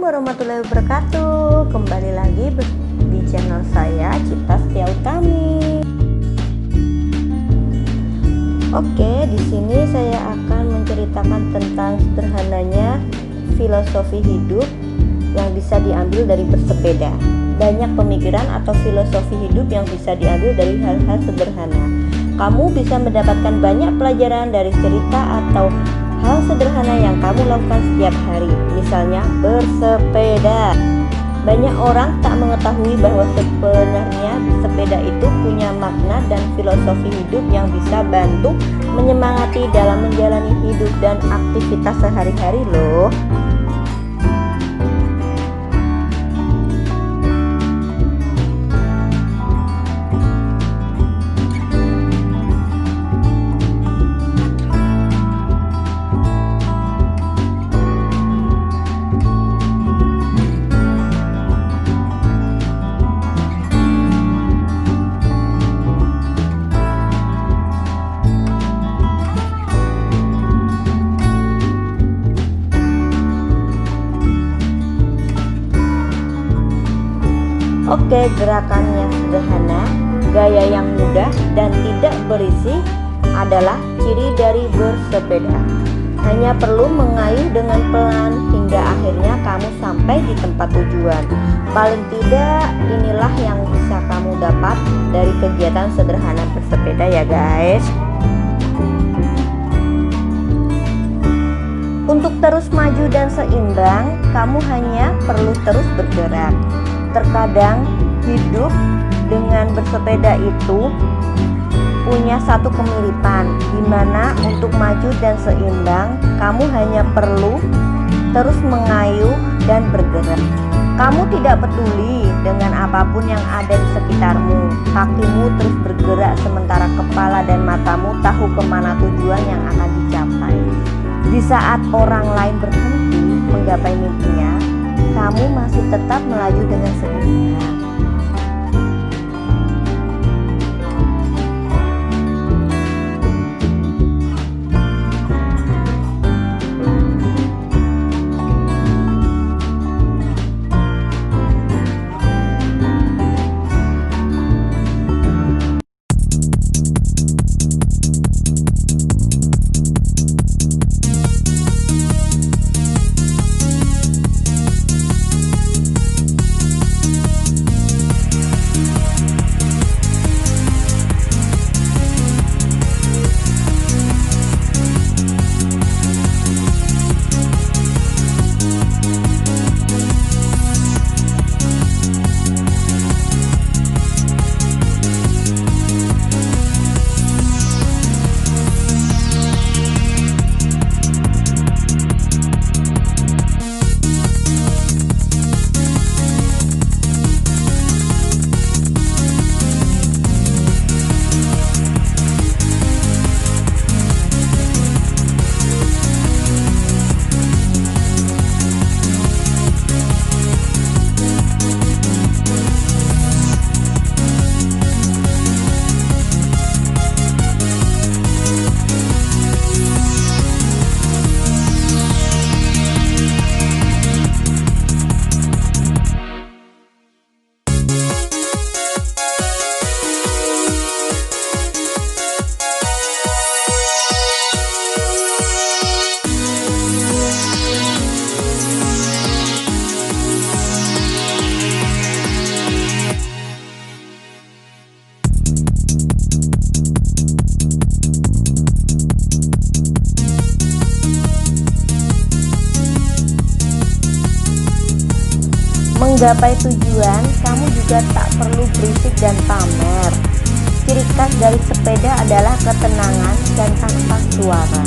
warahmatullahi wabarakatuh. Kembali lagi di channel saya, Cipta Setia Utami. Oke, di sini saya akan menceritakan tentang sederhananya filosofi hidup yang bisa diambil dari bersepeda. Banyak pemikiran atau filosofi hidup yang bisa diambil dari hal-hal sederhana. Kamu bisa mendapatkan banyak pelajaran dari cerita atau hal sederhana yang kamu lakukan setiap hari, misalnya bersepeda. Banyak orang tak mengetahui bahwa sebenarnya sepeda itu punya makna dan filosofi hidup yang bisa bantu menyemangati dalam menjalani hidup dan aktivitas sehari-hari loh. Oke, gerakannya sederhana, gaya yang mudah dan tidak berisi adalah ciri dari bersepeda. Hanya perlu mengayuh dengan pelan hingga akhirnya kamu sampai di tempat tujuan. Paling tidak inilah yang bisa kamu dapat dari kegiatan sederhana bersepeda ya guys. Untuk terus maju dan seimbang, kamu hanya perlu terus bergerak. Terkadang hidup dengan bersepeda itu punya satu kemiripan, di mana untuk maju dan seimbang kamu hanya perlu terus mengayuh dan bergerak. Kamu tidak peduli dengan apapun yang ada di sekitarmu. Kakimu terus bergerak sementara kepala dan matamu tahu kemana tujuan yang akan dicapai. Di saat orang lain berhenti menggapai mimpinya, kamu masih tetap melaju dengan seimbang. Menggapai tujuan, kamu juga tak perlu berisik dan pamer. Ciri khas dari sepeda adalah ketenangan dan tanpa suara.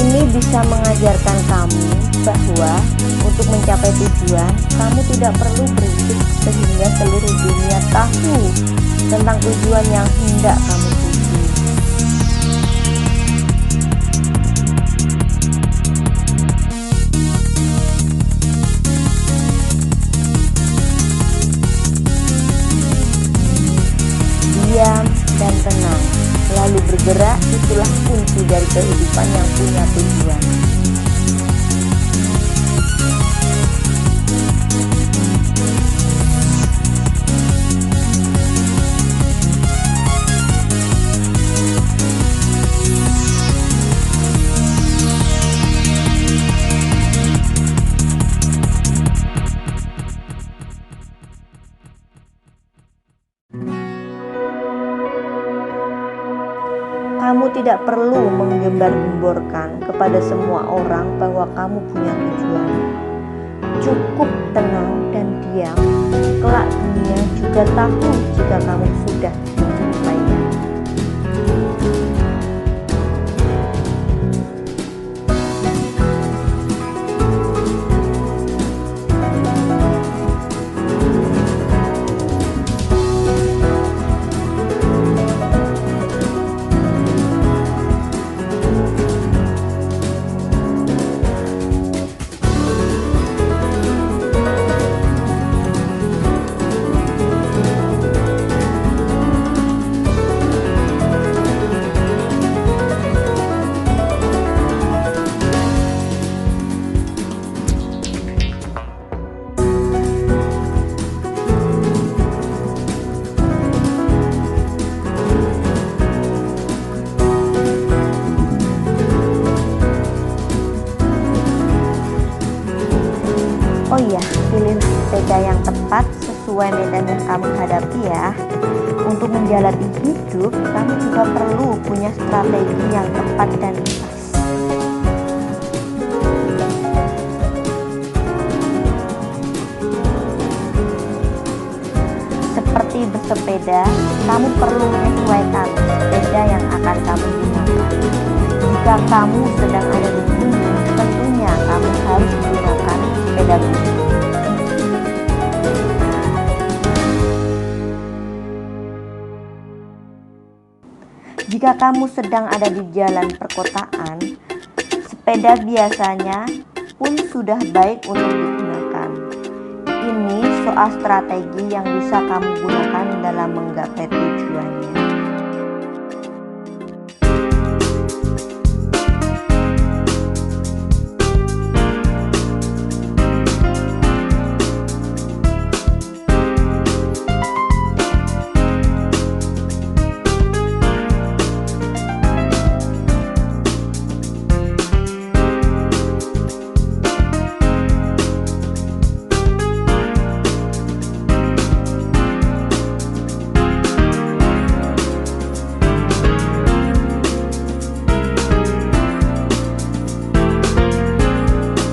Ini bisa mengajarkan kamu bahwa untuk mencapai tujuan, kamu tidak perlu berisik sehingga seluruh dunia tahu tentang tujuan yang hendak kamu tuju. Diam dan tenang, lalu bergerak, itulah kunci dari kehidupan yang punya tujuan. Kamu tidak perlu menggembar-gemborkan kepada semua orang bahwa kamu punya tujuan. Cukup tenang dan diam, kelak dunia juga tahu jika kamu sudah mencapainya. Oh iya, pilih sepeda yang tepat sesuai medan yang kamu hadapi ya. Untuk menjalani hidup, kamu juga perlu punya strategi yang tepat dan pas. Seperti bersepeda, kamu perlu menyesuaikan sepeda yang akan kamu gunakan. Jika kamu sedang ada di gunung, tentunya kamu harus menggunakan sepeda gunung. Jika kamu sedang ada di jalan perkotaan, sepeda biasanya pun sudah baik untuk digunakan. Ini soal strategi yang bisa kamu gunakan dalam menggapai tujuannya.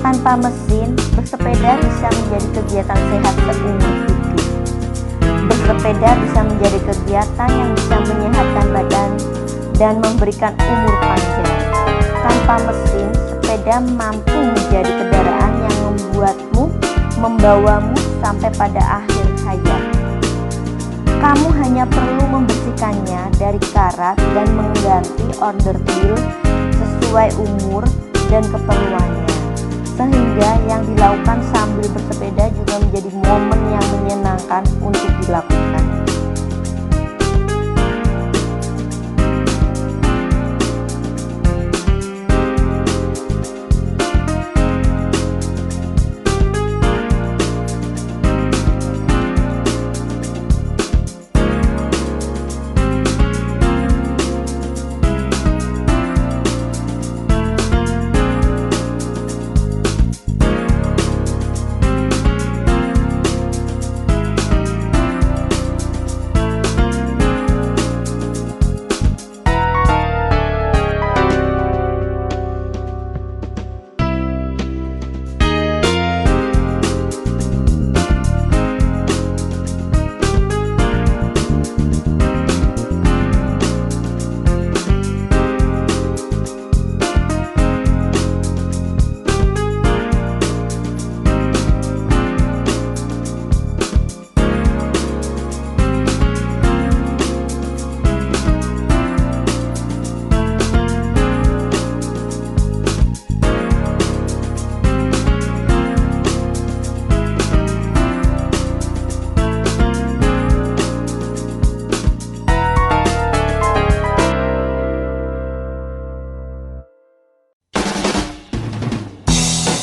Tanpa mesin, bersepeda bisa menjadi kegiatan sehat seumur hidup. Bersepeda bisa menjadi kegiatan yang bisa menyehatkan badan dan memberikan umur panjang. Tanpa mesin, sepeda mampu menjadi kendaraan yang membawamu sampai pada akhir hayat. Kamu hanya perlu membersihkannya dari karat dan mengganti onderdil sesuai umur dan keperluannya. Sehingga yang dilakukan sambil bersepeda juga menjadi momen yang menyenangkan untuk dilakukan.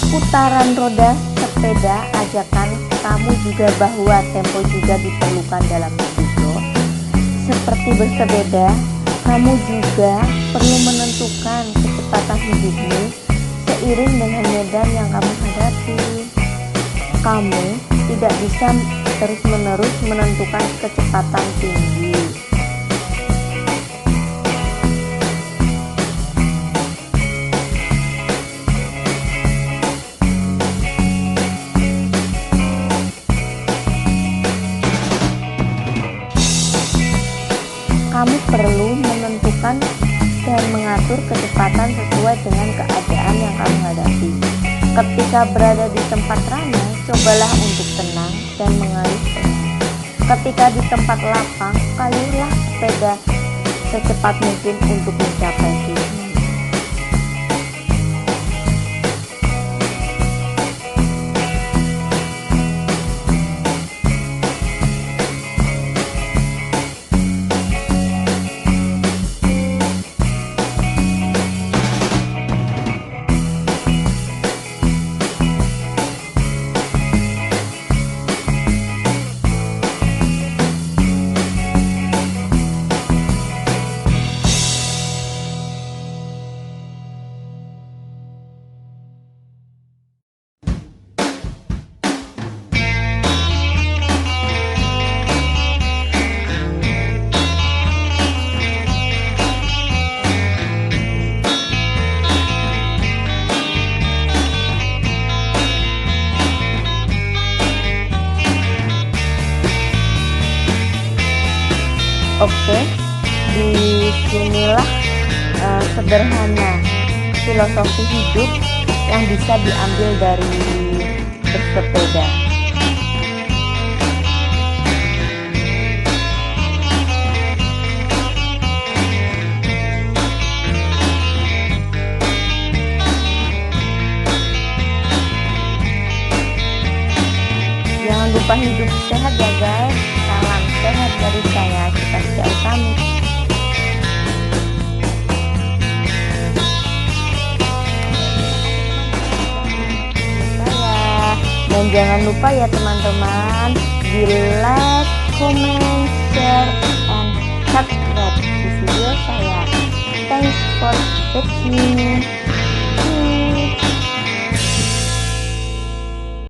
Putaran roda sepeda ajakan kamu juga bahwa tempo juga diperlukan dalam hidup. Seperti bersepeda, kamu juga perlu menentukan kecepatan hidupmu seiring dengan medan yang kamu hadapi. Kamu tidak bisa terus-menerus menentukan kecepatan tinggi. perlu menentukan dan mengatur kecepatan sesuai dengan keadaan yang kamu hadapi. Ketika berada di tempat ramai, cobalah untuk tenang dan mengayuh pelan. Ketika di tempat lapang, kayuhlah sepeda secepat mungkin untuk mencapai tujuan. Oke, disinilah sederhana filosofi hidup yang bisa diambil dari bersepeda. Jangan lupa hidup sehat ya guys. Salam sehat dari saya, Cita Utami. Dan jangan lupa ya teman-teman, di like, comment, share, and subscribe di video saya. Thanks for watching.